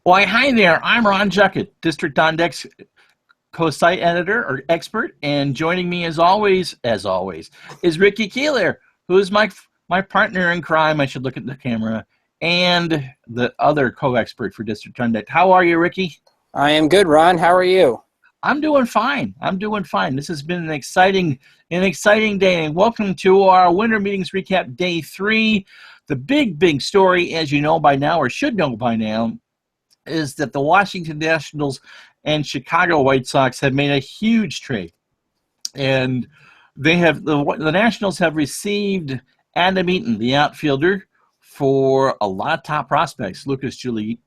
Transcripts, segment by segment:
Why, hi there. I'm Ron Juckett, District on Deck's co-site editor or expert, and joining me as always, is Ricky Keeler, who's my partner in crime. I should look at the camera, and the other co-expert for District on Deck. How are you, Ricky? I am good, Ron. How are you? I'm doing fine. I'm doing fine. This has been an exciting day. And welcome to our Winter Meetings Recap Day 3. The big story, as you know by now, or should know by now, is that the Washington Nationals and Chicago White Sox have made a huge trade, and the Nationals have received Adam Eaton, the outfielder, for a lot of top prospects: Lucas Giolito,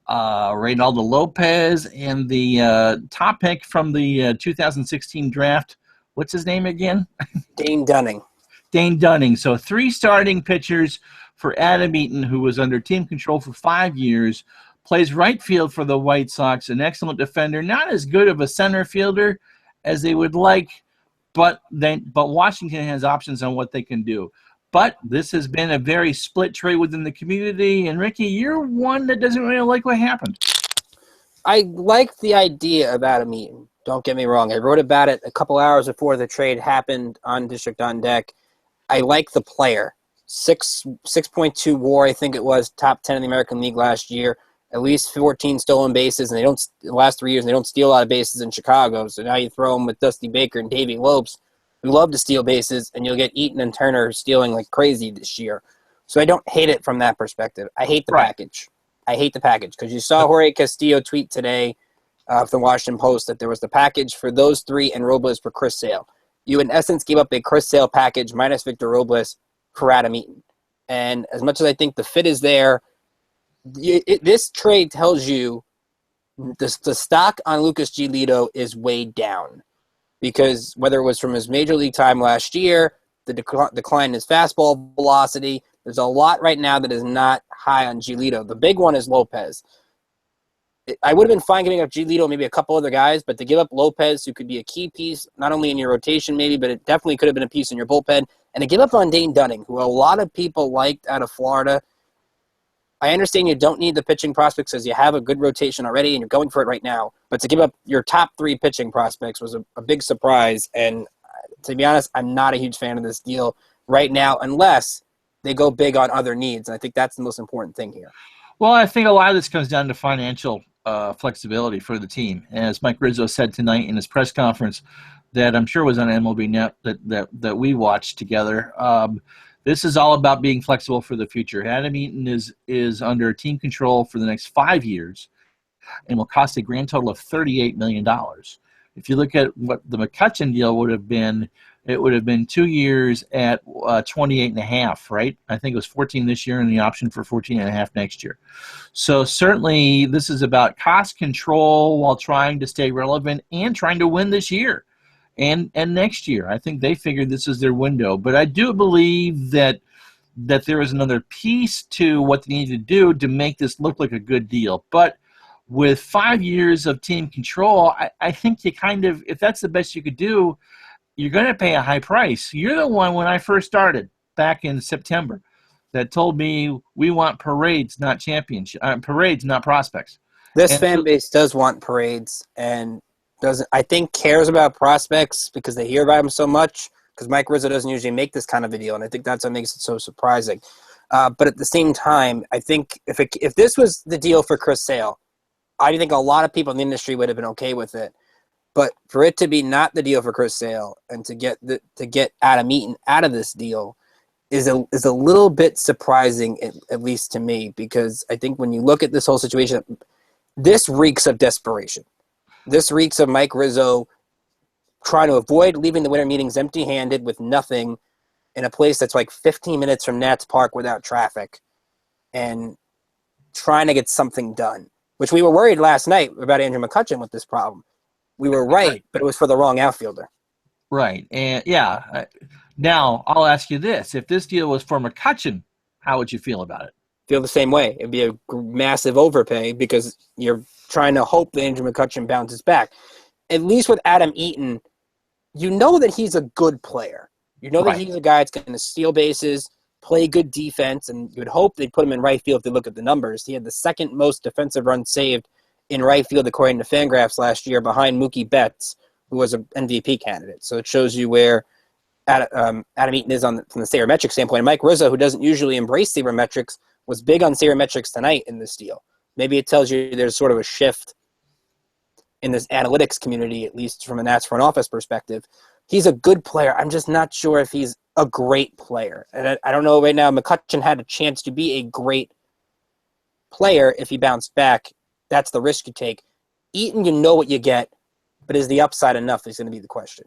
Reynaldo Lopez, and the top pick from the 2016 draft. What's his name again? Dane Dunning. Dane Dunning. So 3 starting pitchers for Adam Eaton, who was under team control for 5 years, plays right field for the White Sox, an excellent defender, not as good of a center fielder as they would like, but Washington has options on what they can do. But this has been a very split trade within the community, and Ricky, you're one that doesn't really like what happened. I like the idea of Adam Eaton. Don't get me wrong. I wrote about it a couple hours before the trade happened on District on Deck. I like the player. 6.2 WAR, I think it was, top 10 in the American League last year. At least 14 stolen bases, and the last 3 years they don't steal a lot of bases in Chicago. So now you throw them with Dusty Baker and Davey Lopes, who love to steal bases, and you'll get Eaton and Turner stealing like crazy this year. So I don't hate it from that perspective. I hate the package. I hate the package because you saw Jorge Castillo tweet today from the Washington Post that there was the package for those 3 and Robles for Chris Sale. You, in essence, gave up a Chris Sale package minus Victor Robles for Adam Eaton. And as much as I think the fit is there, this trade tells you the stock on Lucas Giolito is way down. Because whether it was from his major league time last year, the decline in his fastball velocity, there's a lot right now that is not high on Giolito. The big one is Lopez. I would have been fine giving up Giolito, maybe a couple other guys, but to give up Lopez, who could be a key piece, not only in your rotation maybe, but it definitely could have been a piece in your bullpen, and to give up on Dane Dunning, who a lot of people liked out of Florida. I understand you don't need the pitching prospects because you have a good rotation already and you're going for it right now. But to give up your top 3 pitching prospects was a big surprise. And to be honest, I'm not a huge fan of this deal right now unless they go big on other needs. And I think that's the most important thing here. Well, I think a lot of this comes down to financial flexibility for the team. As Mike Rizzo said tonight in his press conference that I'm sure was on MLB Net that we watched together, this is all about being flexible for the future. Adam Eaton is under team control for the next 5 years and will cost a grand total of $38 million. If you look at what the McCutchen deal would have been, it would have been 2 years at 28.5, right? I think it was 14 this year and the option for 14.5 next year. So certainly this is about cost control while trying to stay relevant and trying to win this year. And next year, I think they figured this is their window. But I do believe that there is another piece to what they need to do to make this look like a good deal. But with 5 years of team control, I think you kind of, if that's the best you could do, you're going to pay a high price. You're the one, when I first started back in September, that told me we want parades, not championship, parades, not prospects. This fan base does want parades and I think cares about prospects because they hear about them so much, because Mike Rizzo doesn't usually make this kind of a deal, and I think that's what makes it so surprising. But at the same time, I think if this was the deal for Chris Sale, I think a lot of people in the industry would have been okay with it. But for it to be not the deal for Chris Sale and to get Adam Eaton out of this deal is a little bit surprising, at least to me, because I think when you look at this whole situation, this reeks of desperation. This reeks of Mike Rizzo trying to avoid leaving the winter meetings empty-handed with nothing in a place that's like 15 minutes from Nats Park without traffic and trying to get something done, which we were worried last night about Andrew McCutchen with this problem. We were right, but it was for the wrong outfielder. Right. And yeah. Now, I'll ask you this. If this deal was for McCutchen, how would you feel about it? Feel the same way. It'd be a massive overpay because you're trying to hope that Andrew McCutchen bounces back. At least with Adam Eaton, you know that he's a good player. You know that he's a guy that's going to steal bases, play good defense, and you would hope they'd put him in right field if they look at the numbers. He had the second most defensive runs saved in right field according to Fangraphs last year, behind Mookie Betts, who was an MVP candidate. So it shows you where Adam Eaton is from the sabermetric standpoint. And Mike Rizzo, who doesn't usually embrace sabermetrics, was big on sabermetrics tonight in this deal. Maybe it tells you there's sort of a shift in this analytics community, at least from a Nats front office perspective. He's a good player. I'm just not sure if he's a great player. And I don't know right now. McCutchen had a chance to be a great player if he bounced back. That's the risk you take. Eaton, you know what you get, but is the upside enough is going to be the question.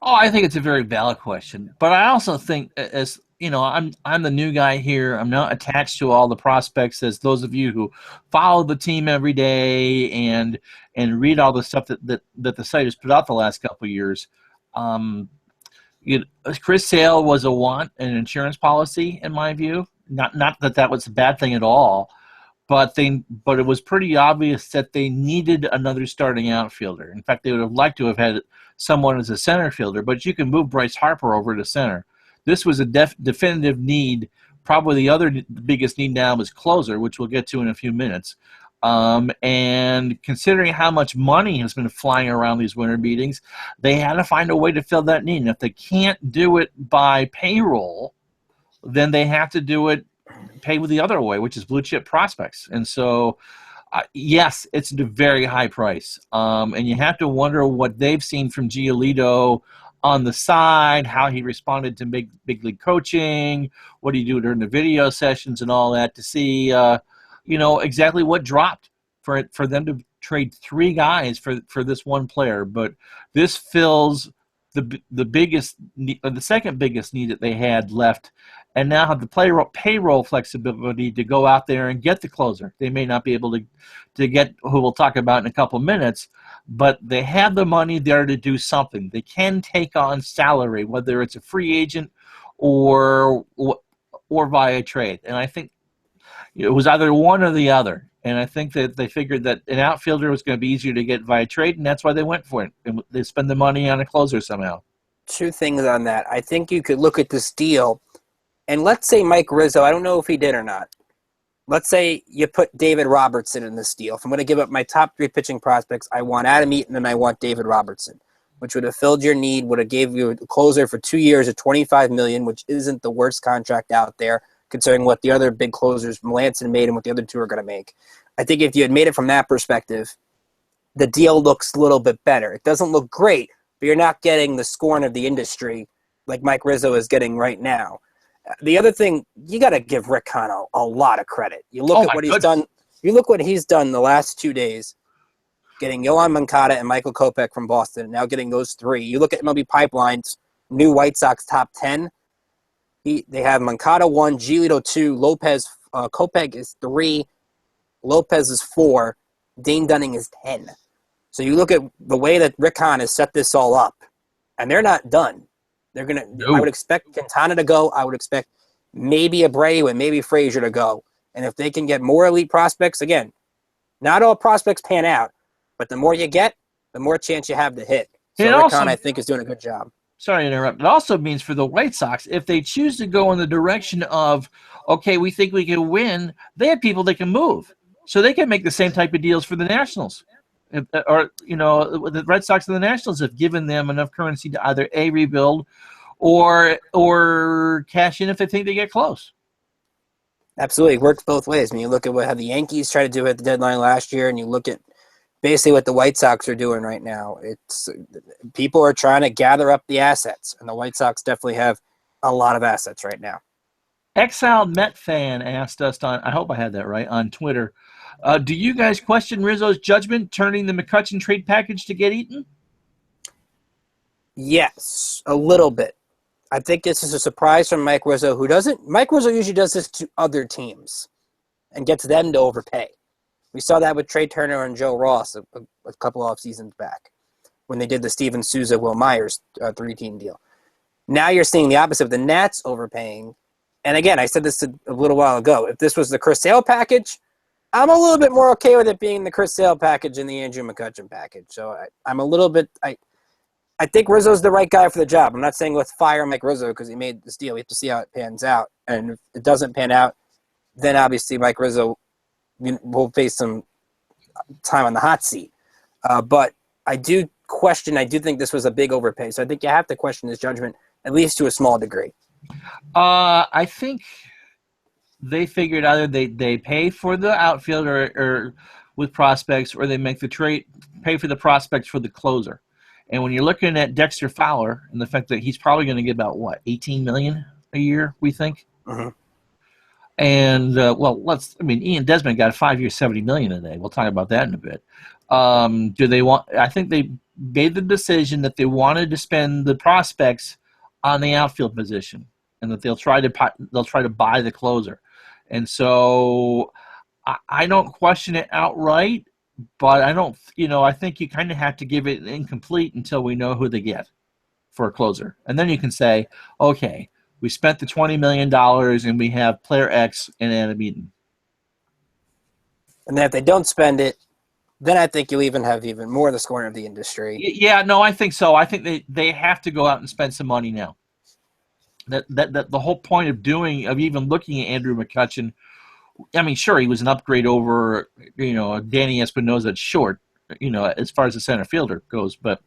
Oh, I think it's a very valid question. But I also think, as you know, I'm the new guy here. I'm not attached to all the prospects as those of you who follow the team every day and read all the stuff that the site has put out the last couple of years. Chris Sale was an insurance policy, in my view. Not that was a bad thing at all, but it was pretty obvious that they needed another starting outfielder. In fact, they would have liked to have had someone as a center fielder, but you can move Bryce Harper over to center. This was a definitive need. Probably the other biggest need now is closer, which we'll get to in a few minutes. And considering how much money has been flying around these winter meetings, they had to find a way to fill that need. And if they can't do it by payroll, then they have to do it pay with the other way, which is blue chip prospects. And so, yes, it's a very high price. And you have to wonder what they've seen from Giolito on the side, how he responded to big league coaching, what do you do during the video sessions and all that to see exactly what dropped for them to trade three guys for this one player. But this fills the biggest or the second biggest need that they had left, and now have the payroll flexibility to go out there and get the closer. They may not be able to get who we'll talk about in a couple minutes, but they have the money there to do something. They can take on salary, whether it's a free agent or via trade. And I think it was either one or the other. And I think that they figured that an outfielder was going to be easier to get via trade, and that's why they went for it. And they spend the money on a closer somehow. Two things on that. I think you could look at this deal, and let's say Mike Rizzo, I don't know if he did or not. Let's say you put David Robertson in this deal. If I'm going to give up my top three pitching prospects, I want Adam Eaton and I want David Robertson, which would have filled your need, would have gave you a closer for 2 years at $25 million, which isn't the worst contract out there, considering what the other big closers, Melanson made and what the other two are going to make. I think if you had made it from that perspective, the deal looks a little bit better. It doesn't look great, but you're not getting the scorn of the industry like Mike Rizzo is getting right now. The other thing, you got to give Rick Hahn a lot of credit. You look at what he's done. You look what he's done the last 2 days, getting Yohan Moncada and Michael Kopech from Boston, and now getting those three. You look at MLB Pipeline's new White Sox top 10. They have Moncada 1, Giolito 2, Lopez, Kopech is 3, Lopez is 4, Dane Dunning is 10. So you look at the way that Rick Hahn has set this all up, and they're not done. They're gonna. No. I would expect Quintana to go. I would expect maybe Abreu and maybe Frazier to go. And if they can get more elite prospects, again, not all prospects pan out, but the more you get, the more chance you have to hit. So Rick Hahn, I think, is doing a good job. Sorry to interrupt. It also means for the White Sox, if they choose to go in the direction of, okay, we think we can win, they have people that can move. So they can make the same type of deals for the Nationals. The Red Sox and the Nationals have given them enough currency to either A, rebuild or cash in if they think they get close. Absolutely. It works both ways. I mean, you look at how the Yankees tried to do at the deadline last year, and you look at basically what the White Sox are doing right now. It's people are trying to gather up the assets, and the White Sox definitely have a lot of assets right now. Exiled Met fan asked us I hope I had that right, on Twitter, do you guys question Rizzo's judgment turning the McCutchen trade package to get Eaton? Yes, a little bit. I think this is a surprise from Mike Rizzo, Mike Rizzo usually does this to other teams and gets them to overpay. We saw that with Trey Turner and Joe Ross a couple off seasons back when they did the Steven Souza, Will Myers 3-team deal. Now you're seeing the opposite of the Nats overpaying. And again, I said this a little while ago. If this was the Chris Sale package, I'm a little bit more okay with it being the Chris Sale package and the Andrew McCutchen package. So I'm a little bit I think Rizzo's the right guy for the job. I'm not saying let's fire Mike Rizzo because he made this deal. We have to see how it pans out. And if it doesn't pan out, then obviously Mike Rizzo will face some time on the hot seat. But I do think this was a big overpay. So I think you have to question his judgment, at least to a small degree. I think they figured either they pay for the outfield or with prospects, or they make the trade, pay for the prospects for the closer. And when you're looking at Dexter Fowler and the fact that he's probably going to get about, what, $18 million a year, we think? Mm-hmm. And, Ian Desmond got a 5-year, $70 million a day. We'll talk about that in a bit. I think they made the decision that they wanted to spend the prospects on the outfield position, and that they'll try to buy the closer. And so I don't question it outright, but I think you kind of have to give it incomplete until we know who they get for a closer. And then you can say, okay, we spent the $20 million and we have player X and Adam Eaton. And then if they don't spend it, then I think you'll have even more of the scoring of the industry. Yeah, no, I think so. I think they have to go out and spend some money now. That the whole point of even looking at Andrew McCutchen, I mean, sure, he was an upgrade over, Danny Espinosa at short, as far as the center fielder goes. But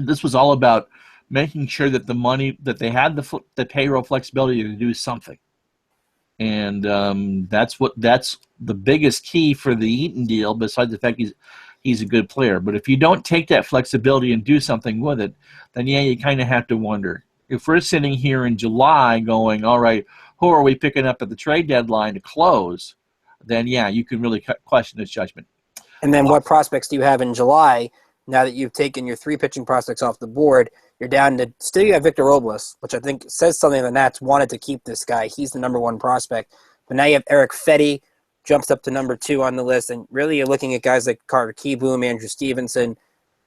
this was all about making sure that the money, that they had the payroll flexibility to do something. And that's the biggest key for the Eaton deal, besides the fact he's a good player. But if you don't take that flexibility and do something with it, then yeah, you kind of have to wonder. If we're sitting here in July going, all right, who are we picking up at the trade deadline to close, then yeah, you can really question his judgment. And then what prospects do you have in July now that you've taken your 3 pitching prospects off the board? You're down to – still you have Victor Robles, which I think says something. The Nats wanted to keep this guy. He's the number 1 prospect. But now you have Eric Fetty, jumps up to number 2 on the list. And really you're looking at guys like Carter Kieboom, Andrew Stevenson,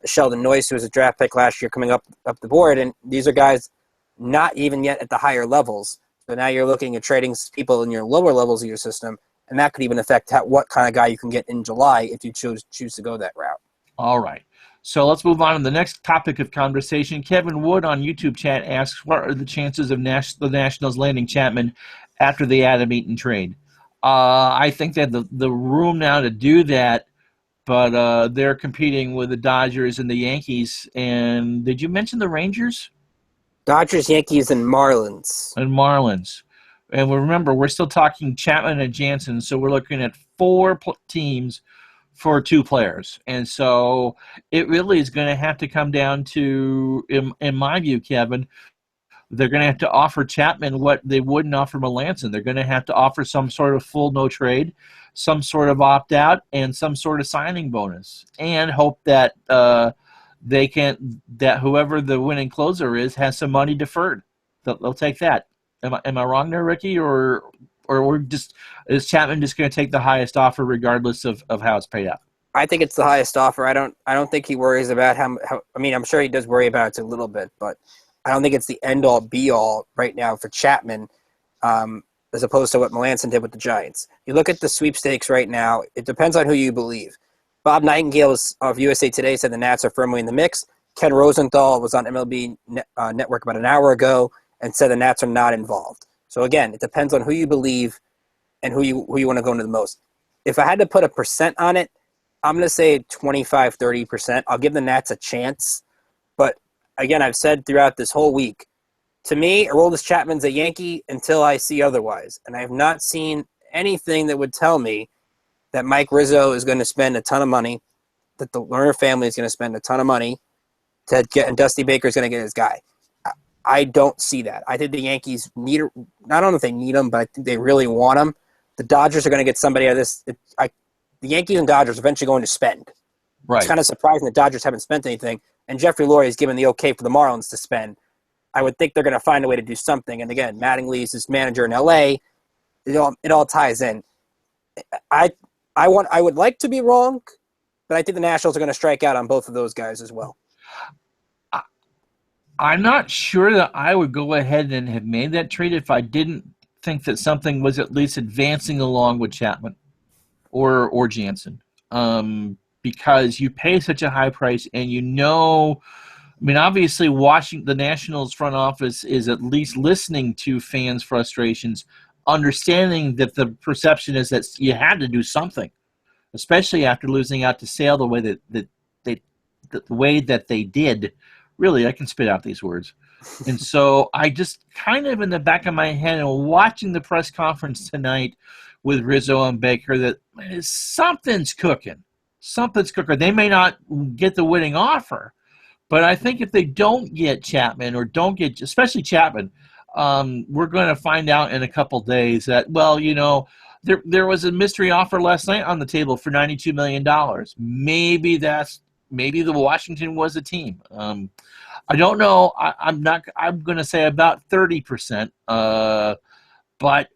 Sheldon Noyce, who was a draft pick last year, coming up the board. And these are guys not even yet at the higher levels. So now you're looking at trading people in your lower levels of your system, and that could even affect what kind of guy you can get in July if you choose to go that route. All right. So let's move on to the next topic of conversation. Kevin Wood on YouTube chat asks, what are the chances of the Nationals landing Chapman after the Adam Eaton trade? I think they have the room now to do that, but they're competing with the Dodgers and the Yankees. And did you mention the Rangers? Dodgers, Yankees, and Marlins. And remember, we're still talking Chapman and Jansen, so we're looking at 4 teams for 2 players. And so it really is going to have to come down to, in my view, Kevin, they're going to have to offer Chapman what they wouldn't offer Melanson. They're going to have to offer some sort of full no trade, some sort of opt-out, and some sort of signing bonus, and hope that that whoever the winning closer is some money deferred. They'll take that. Am I wrong there, Ricky? Or is Chapman just going to take the highest offer regardless of how it's paid out? I think it's the highest offer. I don't think he worries about how. I mean, I'm sure he does worry about it a little bit, but I don't think it's the end all be all right now for Chapman, as opposed to what Melanson did with the Giants. You look at the sweepstakes right now. It depends on who you believe. Bob Nightingale of USA Today said the Nats are firmly in the mix. Ken Rosenthal was on MLB Network about an hour ago and said the Nats are not involved. So again, it depends on who you believe and who you want to go into the most. If I had to put a percent on it, I'm going to say 25, 30%. I'll give the Nats a chance. But again, I've said throughout this whole week, to me, Aroldis Chapman's a Yankee until I see otherwise. And I have not seen anything that would tell me that Mike Rizzo is going to spend a ton of money, that the Lerner family is going to spend a ton of money to get, and Dusty Baker is going to get his guy. I don't see that. I think the Yankees need – I don't know if they need him, but I think they really want him. The Dodgers are going to get somebody out of this. The Yankees and Dodgers are eventually going to spend. Right. It's kind of surprising the Dodgers haven't spent anything, and Jeffrey Lurie has given the okay for the Marlins to spend. I would think they're going to find a way to do something. And again, Mattingly is his manager in L.A. It all ties in. I would like to be wrong, but I think the Nationals are going to strike out on both of those guys as well. I'm not sure that I would go ahead and have made that trade if I didn't think that something was at least advancing along with Chapman or Jansen, because you pay such a high price, and I mean, obviously, the Nationals front office is at least listening to fans' frustrations, understanding that the perception is that you had to do something, especially after losing out to Sale the way that they did. Really, I can spit out these words. And so I just kind of in the back of my head and watching the press conference tonight with Rizzo and Baker that something's cooking. Something's cooking. They may not get the winning offer, but I think if they don't get Chapman or don't get, especially Chapman, we're going to find out in a couple days that, well, there was a mystery offer last night on the table for $92 million. Maybe the Washington was a team. I don't know. I'm going to say about 30%, but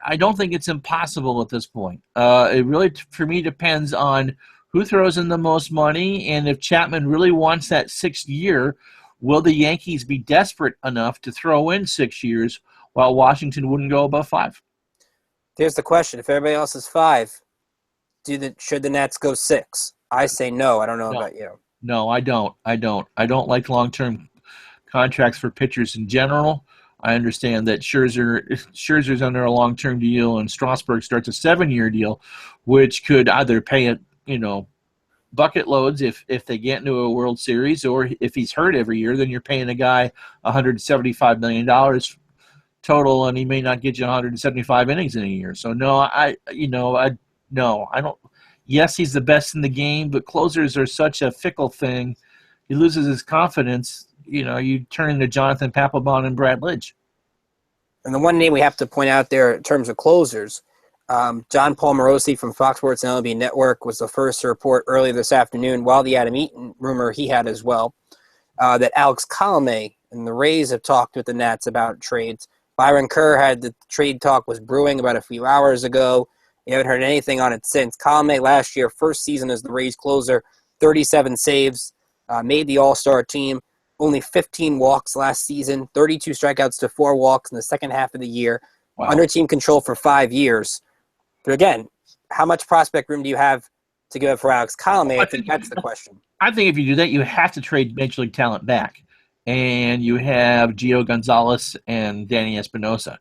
I don't think it's impossible at this point. It really, for me, depends on who throws in the most money, and if Chapman really wants that 6th year, will the Yankees be desperate enough to throw in 6 years while Washington wouldn't go above 5? Here's the question. If everybody else is 5, should the Nats go 6? I say no. I don't know about you. No, I don't. I don't like long-term contracts for pitchers in general. I understand that Scherzer's under a long-term deal and Strasburg starts a 7-year deal, which could either pay it, bucket loads if they get into a World Series, or if he's hurt every year, then you're paying a guy $175 million total, and he may not get you 175 innings in a year. So no, I don't. Yes, he's the best in the game, but closers are such a fickle thing. He loses his confidence. You turn into Jonathan Papelbon and Brad Lidge. And the one name we have to point out there in terms of closers, John Paul Morosi from Fox Sports and MLB Network was the first to report earlier this afternoon, while the Adam Eaton rumor he had as well, that Alex Colomé and the Rays have talked with the Nats about trades. Byron Kerr had the trade talk was brewing about a few hours ago. You haven't heard anything on it since. Colomé last year, first season as the Rays closer, 37 saves, made the All-Star team. Only 15 walks last season, 32 strikeouts to 4 walks in the second half of the year. Wow. Under team control for 5 years. But again, how much prospect room do you have to give up for Alex Colomé? I think that's the question. I think if you do that, you have to trade Major League talent back. And you have Gio Gonzalez and Danny Espinosa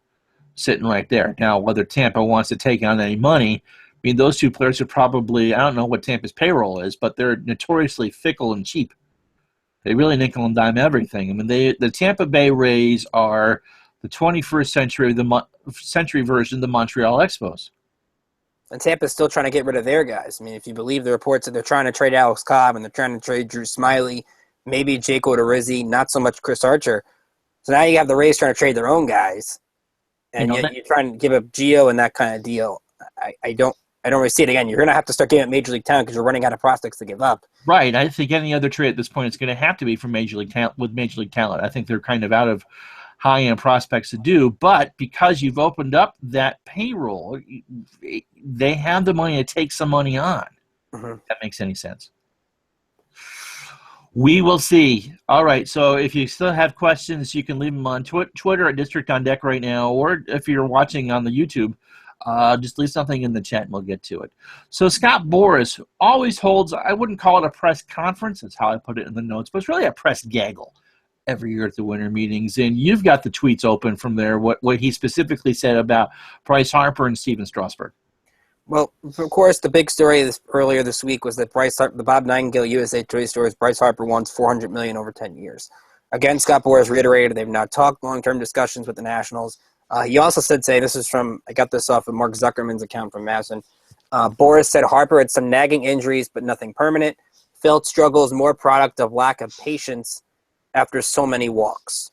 sitting right there. Now, whether Tampa wants to take on any money, I mean, those two players are probably, I don't know what Tampa's payroll is, but they're notoriously fickle and cheap. They really nickel and dime everything. I mean, the Tampa Bay Rays are the 21st century version of the Montreal Expos. And Tampa's still trying to get rid of their guys. I mean, if you believe the reports that they're trying to trade Alex Cobb and they're trying to trade Drew Smyly, maybe Jake Odorizzi, not so much Chris Archer. So now you have the Rays trying to trade their own guys, and you're trying to give up Gio and that kind of deal. I don't really see it. Again, you're going to have to start giving up Major League talent because you're running out of prospects to give up. Right. I think any other trade at this point is going to have to be from Major League talent with Major League talent. I think they're kind of out of high-end prospects to do, but because you've opened up that payroll, they have the money to take some money on. Mm-hmm. If that makes any sense. We will see. All right, so if you still have questions, you can leave them on Twitter at District on Deck right now, or if you're watching on the YouTube, just leave something in the chat and we'll get to it. So Scott Boras always holds, I wouldn't call it a press conference, that's how I put it in the notes, but it's really a press gaggle every year at the winter meetings, and you've got the tweets open from there, what he specifically said about Bryce Harper and Steven Strasburg. Well, of course, the big story earlier this week was that the Bob Nightingale USA Today stories, Bryce Harper wants $400 million over 10 years. Again, Scott Boras reiterated they've not talked long-term discussions with the Nationals. He also said, I got this off of Mark Zuckerman's account from Madison. Boras said Harper had some nagging injuries, but nothing permanent. Felt struggles more product of lack of patience after so many walks.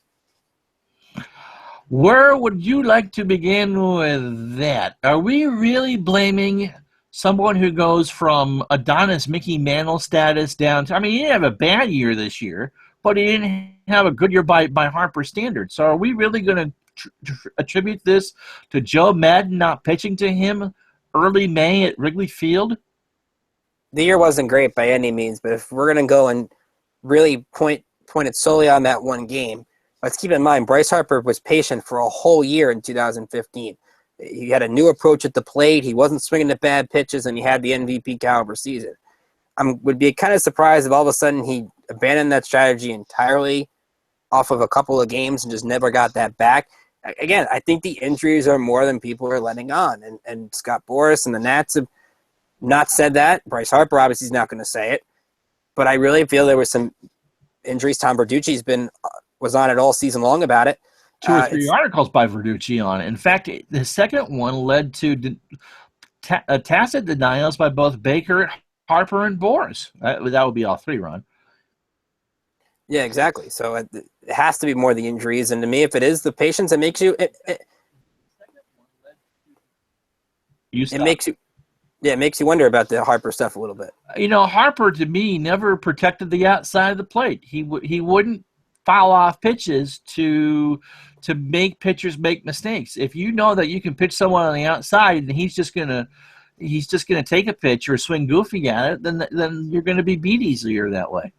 Where would you like to begin with that? Are we really blaming someone who goes from Adonis Mickey Mantle status down to, I mean, he didn't have a bad year this year, but he didn't have a good year by Harper standards. So are we really going to attribute this to Joe Madden not pitching to him early May at Wrigley Field? The year wasn't great by any means, but if we're going to go and really point it solely on that one game, let's keep in mind, Bryce Harper was patient for a whole year in 2015. He had a new approach at the plate. He wasn't swinging at bad pitches, and he had the MVP caliber season. would be kind of surprised if all of a sudden he abandoned that strategy entirely off of a couple of games and just never got that back. Again, I think the injuries are more than people are letting on. And Scott Boras and the Nats have not said that. Bryce Harper obviously is not going to say it. But I really feel there were some injuries. Tom Verducci's was on it all season long about it. 2 or 3 articles by Verducci on it. In fact, the second one led to tacit denials by both Baker, Harper, and Boras. That would be all three, Ron. Yeah, exactly. So it has to be more the injuries. And to me, if it is the patience, it makes you it makes you wonder about the Harper stuff a little bit. Harper, to me, never protected the outside of the plate. He wouldn't foul off pitches to make pitchers make mistakes. If you know that you can pitch someone on the outside and he's just gonna take a pitch or swing goofy at it, then you're gonna be beat easier that way.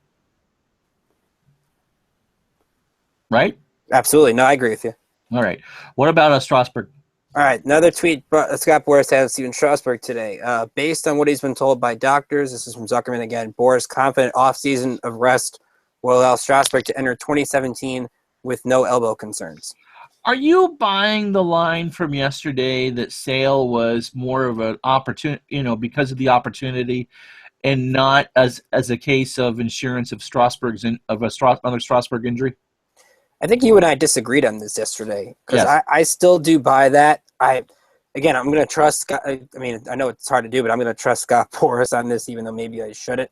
Right? Absolutely. No, I agree with you. All right. What about Strasburg? All right. Another tweet Scott Boras had of Steven Strasburg today. Based on what he's been told by doctors, this is from Zuckerman again, Boras' confident offseason of rest will allow Strasburg to enter 2017 with no elbow concerns. Are you buying the line from yesterday that Sale was more of an opportunity, because of the opportunity, and not as a case of insurance of another Strasburg injury? I think you and I disagreed on this yesterday because yes. I still do buy that. I'm going to trust Scott. I mean, I know it's hard to do, but I'm going to trust Scott Boras on this, even though maybe I shouldn't.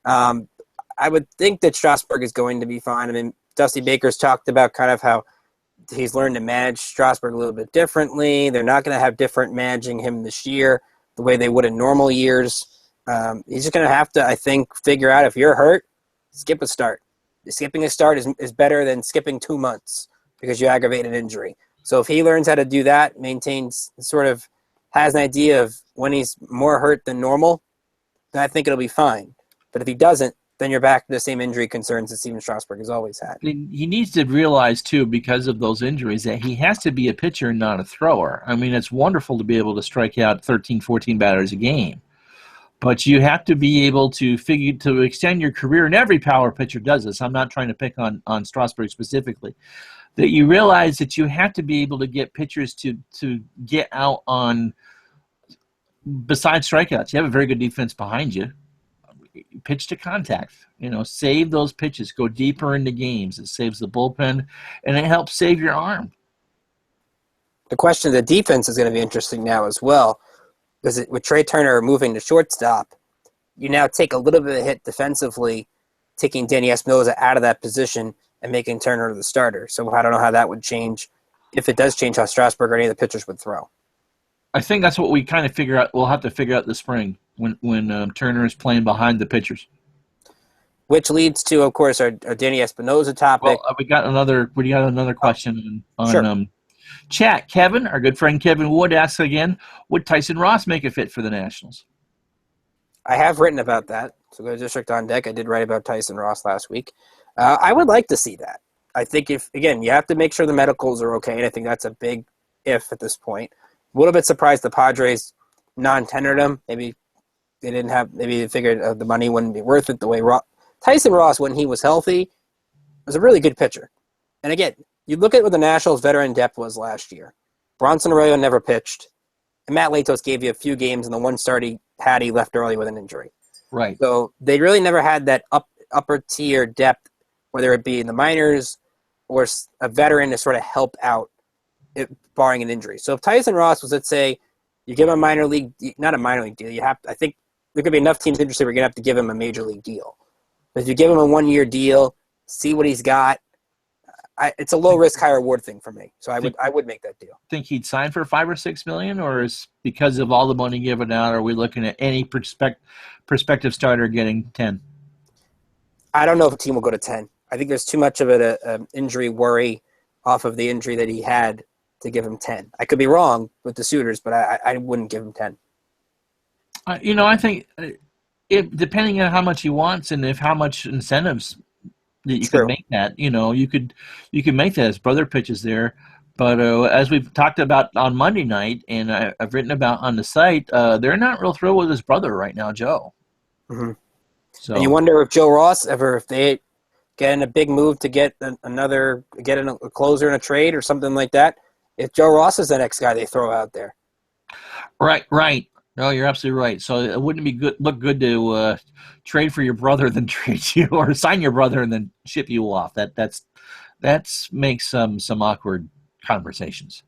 I would think that Strasburg is going to be fine. I mean, Dusty Baker's talked about kind of how he's learned to manage Strasburg a little bit differently. They're not going to have different managing him this year the way they would in normal years. He's just going to have to, I think, figure out if you're hurt, skip a start. Skipping a start is better than skipping 2 months because you aggravate an injury. So if he learns how to do that, has an idea of when he's more hurt than normal, then I think it'll be fine. But if he doesn't, then you're back to the same injury concerns that Steven Strasburg has always had. He needs to realize, too, because of those injuries, that he has to be a pitcher and not a thrower. I mean, it's wonderful to be able to strike out 13, 14 batters a game. But you have to be able to extend your career, and every power pitcher does this. I'm not trying to pick on Strasburg specifically. That you realize that you have to be able to get pitchers to get out on, besides strikeouts. You have a very good defense behind you. Pitch to contact. Save those pitches. Go deeper into games. It saves the bullpen, and it helps save your arm. The question of the defense is going to be interesting now as well. Because with Trey Turner moving to shortstop, you now take a little bit of a hit defensively, taking Danny Espinosa out of that position and making Turner the starter. So I don't know how that would change, if it does change how Strasburg or any of the pitchers would throw. I think that's what we kind of figure out. We'll have to figure out this spring when Turner is playing behind the pitchers. Which leads to, of course, our Danny Espinosa topic. Well, we got another question on sure. Chat. Kevin, our good friend Kevin Wood, asks again, would Tyson Ross make a fit for the Nationals? I have written about that. So go to District on Deck. I did write about Tyson Ross last week. I would like to see that. I think you have to make sure the medicals are okay, and I think that's a big if at this point. A little bit surprised the Padres non-tendered him. Maybe they figured the money wouldn't be worth it the way Tyson Ross, when he was healthy, was a really good pitcher. And again, you look at what the Nationals' veteran depth was last year. Bronson Arroyo never pitched, and Matt Latos gave you a few games, and the one start he left early with an injury. Right. So they really never had that upper tier depth, whether it be in the minors or a veteran to sort of help out, barring an injury. So if Tyson Ross was, let's say, you give him not a minor league deal. I think there could be enough teams interested. We're gonna have to give him a major league deal. But if you give him a 1-year deal, see what he's got. It's a low risk, high reward thing for me. So I would make that deal. Think he'd sign for $5 or $6 million, or is because of all the money given out, are we looking at any prospective starter getting 10? I don't know if a team will go to 10. I think there's too much of an injury worry off of the injury that he had to give him 10. I could be wrong with the suitors, but I wouldn't give him 10. I think depending on how much he wants and how much incentives that you can make that, you could make that. His brother pitches there, but as we've talked about on Monday night, and I've written about on the site, they're not real thrilled with his brother right now, Joe. Mm-hmm. And you So wonder if Joe Ross if they get in a big move to get a closer in a trade or something like that, if Joe Ross is the next guy they throw out there. right. No, you're absolutely right. So it wouldn't be look good to trade for your brother than trade you, or sign your brother and then ship you off. That's makes some awkward conversations.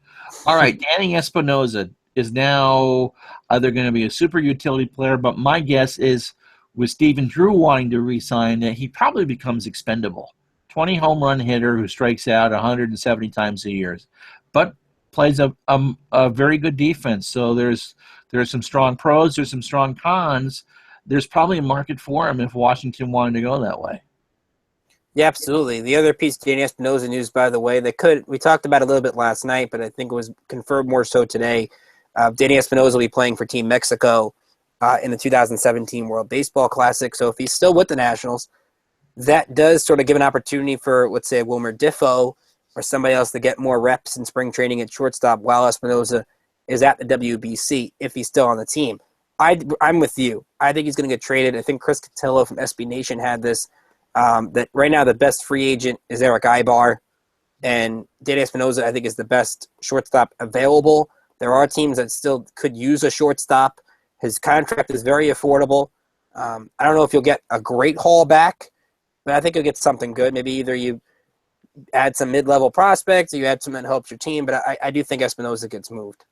All right, Danny Espinosa is now either going to be a super utility player, but my guess is with Stephen Drew wanting to re-sign, that he probably becomes expendable. 20 home run hitter who strikes out 170 times a year, but plays a very good defense. So there's some strong pros, there's some strong cons. There's probably a market for him if Washington wanted to go that way. Yeah, absolutely. The other piece, Danny Espinosa news, by the way, we talked about a little bit last night, but I think it was confirmed more so today. Danny Espinosa will be playing for Team Mexico in the 2017 World Baseball Classic. So if he's still with the Nationals, that does sort of give an opportunity for, let's say, Wilmer Difo or somebody else to get more reps in spring training at shortstop while Espinosa is at the WBC if he's still on the team. I'm with you. I think he's going to get traded. I think Chris Cotillo from SB Nation had this. That right now the best free agent is Eric Ibar, and Danny Espinosa I think is the best shortstop available. There are teams that still could use a shortstop. His contract is very affordable. I don't know if you'll get a great haul back, but I think you'll get something good. Maybe either you add some mid-level prospects or you add someone that helps your team, but I do think Espinosa gets moved.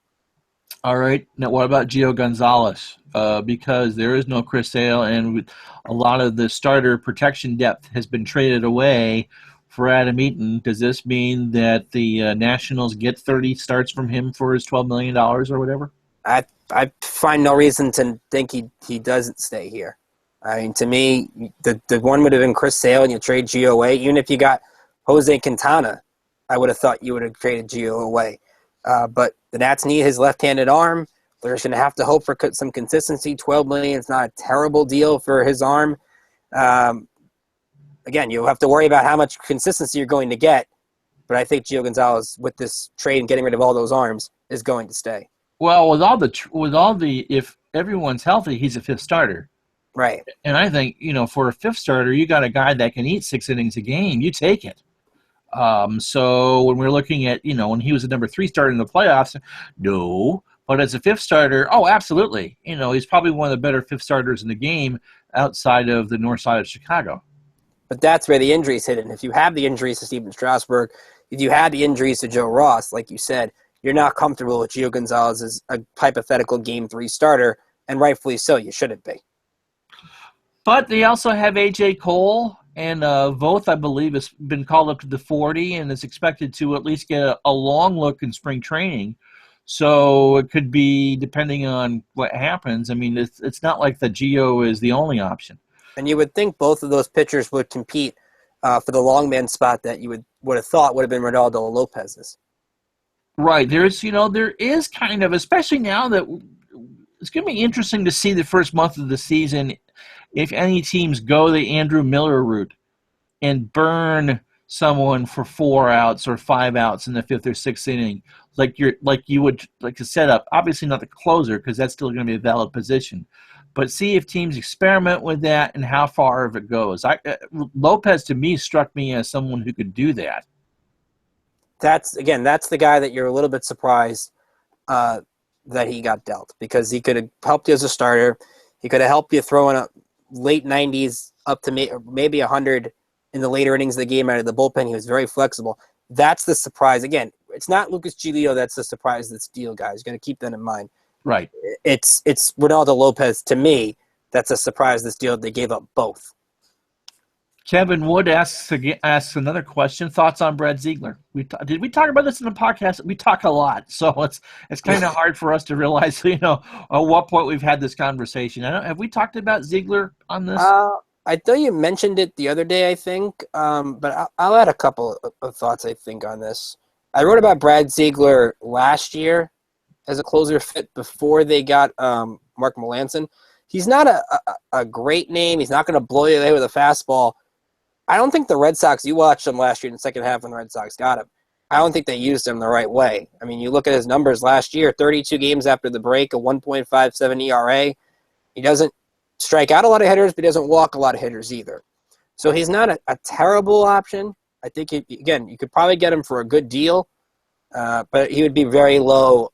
All right. Now, what about Gio Gonzalez? Because there is no Chris Sale, and a lot of the starter protection depth has been traded away for Adam Eaton. Does this mean that the Nationals get 30 starts from him for his $12 million or whatever? I find no reason to think he doesn't stay here. I mean, to me, the one would have been Chris Sale, and you trade Gio away. Even if you got Jose Quintana, I would have thought you would have traded Gio away. But the Nats need his left-handed arm. They're going to have to hope for some consistency. $12 million is not a terrible deal for his arm. Again, you'll have to worry about how much consistency you're going to get. But I think Gio Gonzalez, with this trade and getting rid of all those arms, is going to stay. Well, if everyone's healthy, he's a fifth starter. Right. And I think, for a fifth starter, you got a guy that can eat 6 innings a game. You take it. So when we're looking at, when he was a number 3 starter in the playoffs, no. But as a fifth starter, oh, absolutely. He's probably one of the better fifth starters in the game outside of the north side of Chicago. But that's where the injuries hit in. If you have the injuries to Steven Strasburg, if you had the injuries to Joe Ross, like you said, you're not comfortable with Gio Gonzalez as a hypothetical Game 3 starter, and rightfully so. You shouldn't be. But they also have A.J. Cole, and Voth, I believe, has been called up to the 40 and is expected to at least get a long look in spring training. So it could be, depending on what happens. I mean, it's not like the Gio is the only option. And you would think both of those pitchers would compete for the long man spot that you would have thought would have been Ronaldo Lopez's. Right. There is kind of, especially now that it's going to be interesting to see the first month of the season if any teams go the Andrew Miller route and burn someone for 4 outs or 5 outs in the 5th or 6th inning, like you would like to set up. Obviously not the closer, because that's still going to be a valid position. But see if teams experiment with that and how far of it goes. Lopez, to me, struck me as someone who could do that. That's the guy that you're a little bit surprised that he got dealt, because he could have helped you as a starter. He could have helped you throw in a late 90s up to maybe 100 in the later innings of the game out of the bullpen. He was very flexible. That's the surprise. Again, it's not Lucas Giolito that's the surprise that's deal, guys. You're going to keep that in mind. Right. It's Ronaldo Lopez, to me, that's a surprise this deal. They gave up both. Kevin Wood asks another question. Thoughts on Brad Ziegler? Did we talk about this in the podcast? We talk a lot, so it's kind of hard for us to realize, at what point we've had this conversation. Have we talked about Ziegler on this? I thought you mentioned it the other day, I think, but I'll add a couple of thoughts, I think, on this. I wrote about Brad Ziegler last year as a closer fit before they got Mark Melancon. He's not a great name. He's not going to blow you away with a fastball. I don't think the Red Sox, you watched him last year in the second half when the Red Sox got him. I don't think they used him the right way. I mean, you look at his numbers last year, 32 games after the break, a 1.57 ERA. He doesn't strike out a lot of hitters, but he doesn't walk a lot of hitters either. So he's not a terrible option. I think, again, you could probably get him for a good deal, but he would be very low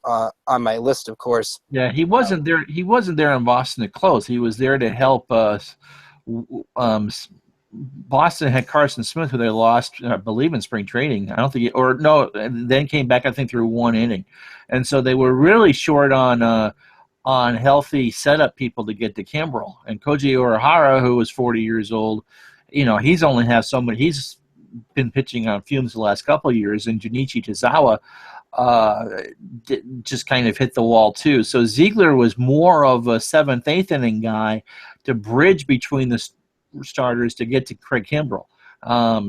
on my list, of course. Yeah, he wasn't there. He wasn't there in Boston to close. He was there to help us. Boston had Carson Smith, who they lost, I believe, in spring training. I don't think, then came back, I think, through one inning, and so they were really short on healthy setup people to get to Kimbrel. And Koji Urahara, who was 40 years old, he's only has so many. He's been pitching on fumes the last couple of years, and Junichi Tozawa just kind of hit the wall too. So Ziegler was more of a 7th, 8th inning guy to bridge between the starters to get to Craig Kimbrel.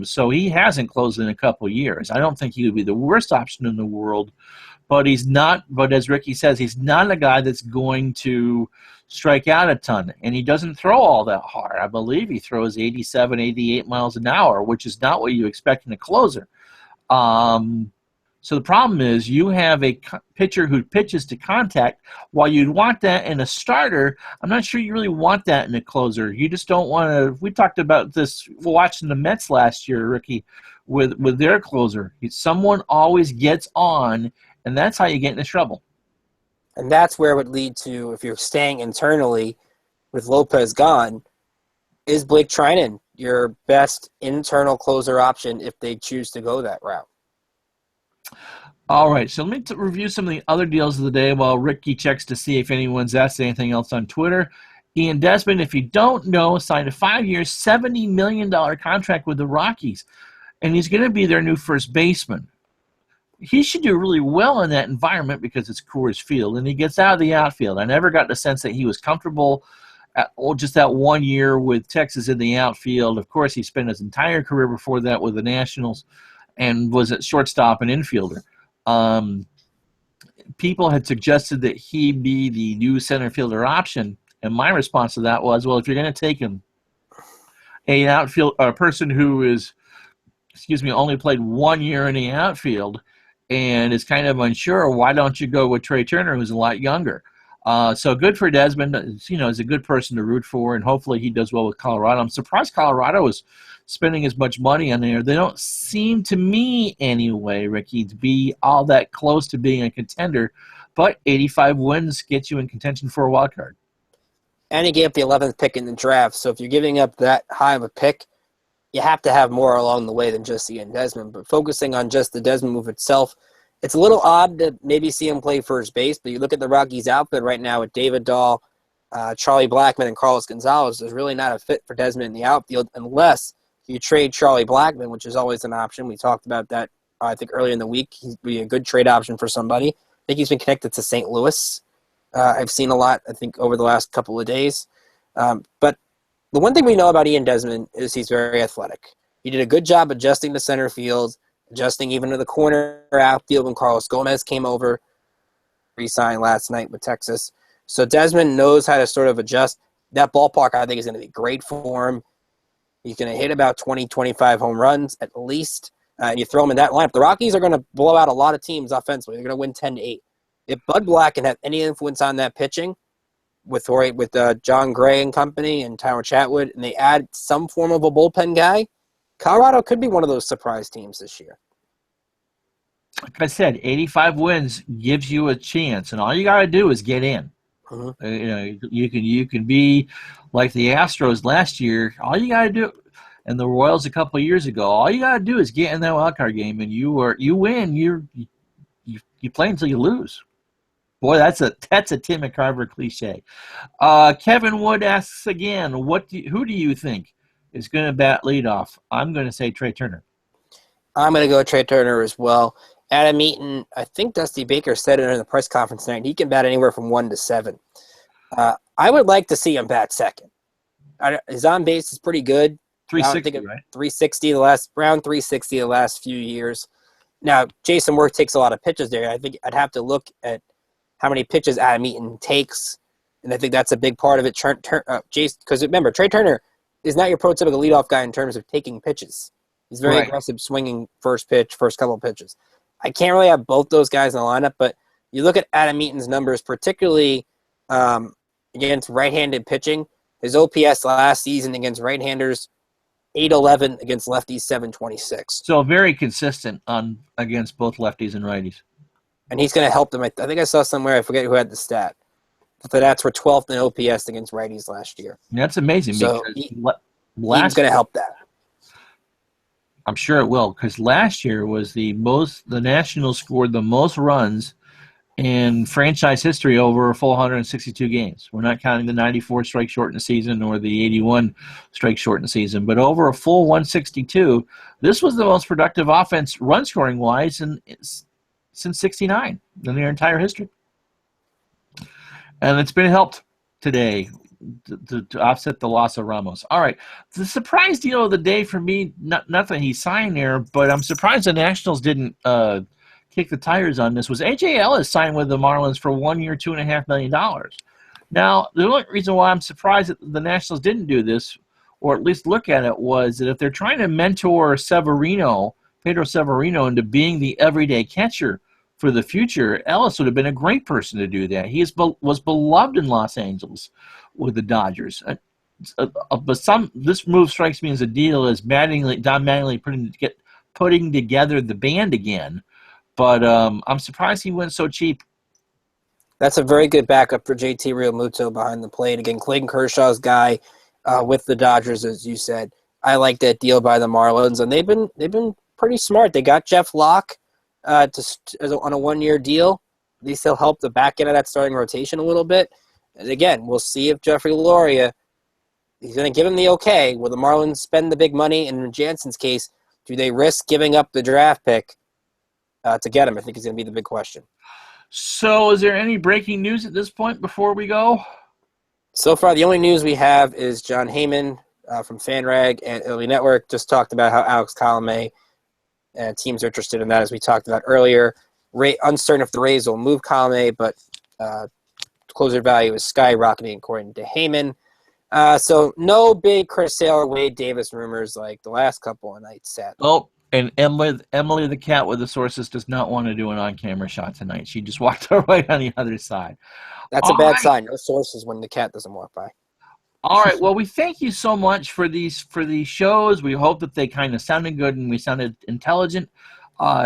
So he hasn't closed in a couple of years. I don't think he would be the worst option in the world, but he's not. But as Ricky says, he's not a guy that's going to strike out a ton, and he doesn't throw all that hard. I believe he throws 87, 88 miles an hour, which is not what you expect in a closer. So the problem is you have a pitcher who pitches to contact. While you'd want that in a starter, I'm not sure you really want that in a closer. You just don't want to. We talked about this watching the Mets last year, Ricky, with their closer. Someone always gets on, and that's how you get into trouble. And that's where it would lead to, if you're staying internally with Lopez gone, is Blake Trinan your best internal closer option if they choose to go that route? All right, so let me review some of the other deals of the day while Ricky checks to see if anyone's asked anything else on Twitter. Ian Desmond, if you don't know, signed a 5-year, $70 million contract with the Rockies, and he's going to be their new first baseman. He should do really well in that environment because it's Coors Field, and he gets out of the outfield. I never got the sense that he was comfortable just that 1 year with Texas in the outfield. Of course, he spent his entire career before that with the Nationals and was at shortstop and infielder. People had suggested that he be the new center fielder option, and my response to that was, well, if you're going to take him, a person who is, only played 1 year in the outfield and is kind of unsure, why don't you go with Trey Turner, who's a lot younger? So good for Desmond. He's a good person to root for, and hopefully he does well with Colorado. I'm surprised Colorado is spending as much money on there. They don't seem, to me anyway, Ricky, to be all that close to being a contender, but 85 wins get you in contention for a wild card. And he gave up the 11th pick in the draft, so if you're giving up that high of a pick, you have to have more along the way than just Ian Desmond. But focusing on just the Desmond move itself, it's a little odd to maybe see him play first base, but you look at the Rockies' outfit right now with David Dahl, Charlie Blackmon, and Carlos Gonzalez. There's really not a fit for Desmond in the outfield unless you trade Charlie Blackmon, which is always an option. We talked about that, I think, earlier in the week. He'd be a good trade option for somebody. I think he's been connected to St. Louis. I've seen a lot, I think, over the last couple of days. But the one thing we know about Ian Desmond is he's very athletic. He did a good job adjusting to center field, adjusting even to the corner outfield when Carlos Gomez came over, re-signed last night with Texas. So Desmond knows how to sort of adjust. That ballpark, I think, is going to be great for him. He's going to hit about 20, 25 home runs at least. And you throw him in that lineup. The Rockies are going to blow out a lot of teams offensively. They're going to win 10-8. If Bud Black can have any influence on that pitching with John Gray and company and Tyler Chatwood, and they add some form of a bullpen guy, Colorado could be one of those surprise teams this year. Like I said, 85 wins gives you a chance, and all you got to do is get in. Mm-hmm. You can be like the Astros last year. All you got to do, and the Royals a couple of years ago, all you got to do is get in that wild card game, and you win. You play until you lose. Boy, that's a Tim McCarver cliche. Kevin Wood asks again, who do you think is going to bat leadoff? I'm going to say Trey Turner. I'm going to go Trey Turner as well. Adam Eaton, I think Dusty Baker said it in the press conference tonight, he can bat anywhere from 1 to 7. I would like to see him bat second. His on base is pretty good. 360, right? 360 round 360 the last few years. Now, Jason Worth takes a lot of pitches there. I think I'd have to look at how many pitches Adam Eaton takes, and I think that's a big part of it. Because remember, Trey Turner is not your prototypical leadoff guy in terms of taking pitches. He's very aggressive, swinging first couple of pitches. I can't really have both those guys in the lineup, but you look at Adam Eaton's numbers, particularly against right-handed pitching. His OPS last season against right-handers, 811, against lefties, 726. So very consistent against both lefties and righties. And he's going to help them. I think I saw somewhere, I forget who had the stat. The Nats were 12th in OPS against righties last year. That's amazing. So because Eaton's going to help that. I'm sure it will, because last year was the Nationals scored the most runs in franchise history over a full 162 games. We're not counting the 94 strike shortened season or the 81 strike shortened season, but over a full 162, this was the most productive offense run scoring wise since 69 in their entire history. And it's been helped today to offset the loss of Ramos. All right. The surprise deal of the day for me, not that he signed there, but I'm surprised the Nationals didn't kick the tires on this, was A.J. Ellis signed with the Marlins for 1 year, $2.5 million. Now, the only reason why I'm surprised that the Nationals didn't do this, or at least look at it, was that if they're trying to mentor Pedro Severino, into being the everyday catcher for the future, Ellis would have been a great person to do that. He was beloved in Los Angeles with the Dodgers. But this move strikes me as a deal as Don Mattingly putting together the band again. But I'm surprised he went so cheap. That's a very good backup for JT Realmuto behind the plate. Again, Clayton Kershaw's guy with the Dodgers, as you said. I like that deal by the Marlins, and they've been pretty smart. They got Jeff Locke on a 1 year deal. At least he'll help the back end of that starting rotation a little bit. And again, we'll see if Jeffrey Loria, he's going to give him the okay. Will the Marlins spend the big money? And in Jansen's case, do they risk giving up the draft pick to get him? I think is going to be the big question. So is there any breaking news at this point before we go? So far, the only news we have is John Heyman from FanRag and Italy Network just talked about how Alex Colomé and teams are interested in that, as we talked about earlier. Uncertain if the Rays will move Colomé, but closer value is skyrocketing according to Heyman. So no big Chris Sale or Wade Davis rumors like the last couple of nights, sadly. Oh, and Emily the cat with the sources does not want to do an on-camera shot tonight. She just walked right on the other side. That's a bad sign. No sources when the cat doesn't walk by. All right. Well, we thank you so much for these shows. We hope that they kind of sounded good and we sounded intelligent.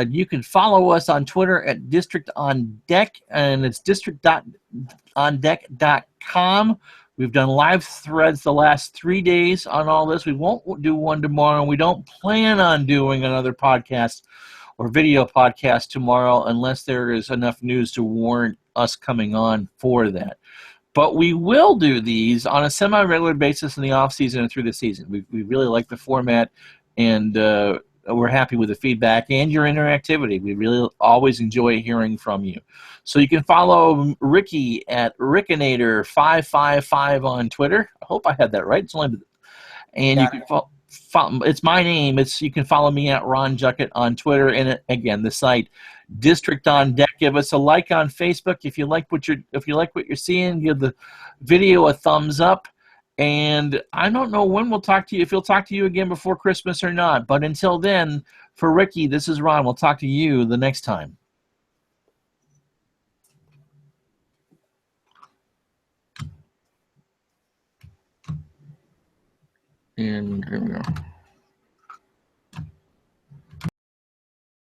You can follow us on Twitter at District on Deck, and it's district.ondeck.com. We've done live threads the last 3 days on all this. We won't do one tomorrow. We don't plan on doing another podcast or video podcast tomorrow unless there is enough news to warrant us coming on for that. But we will do these on a semi-regular basis in the off-season and through the season. We really like the format, and we're happy with the feedback and your interactivity. We really always enjoy hearing from you. So you can follow Ricky at Rickinator555 on Twitter. I hope I had that right. It's my name. You can follow me at Ron Juckett on Twitter, and again, the site District on Deck. Give us a like on Facebook if you like what you're seeing. Give the video a thumbs up. And I don't know when we'll talk to you, if we'll talk to you again before Christmas or not. But until then, for Ricky, this is Ron. We'll talk to you the next time. And here we go.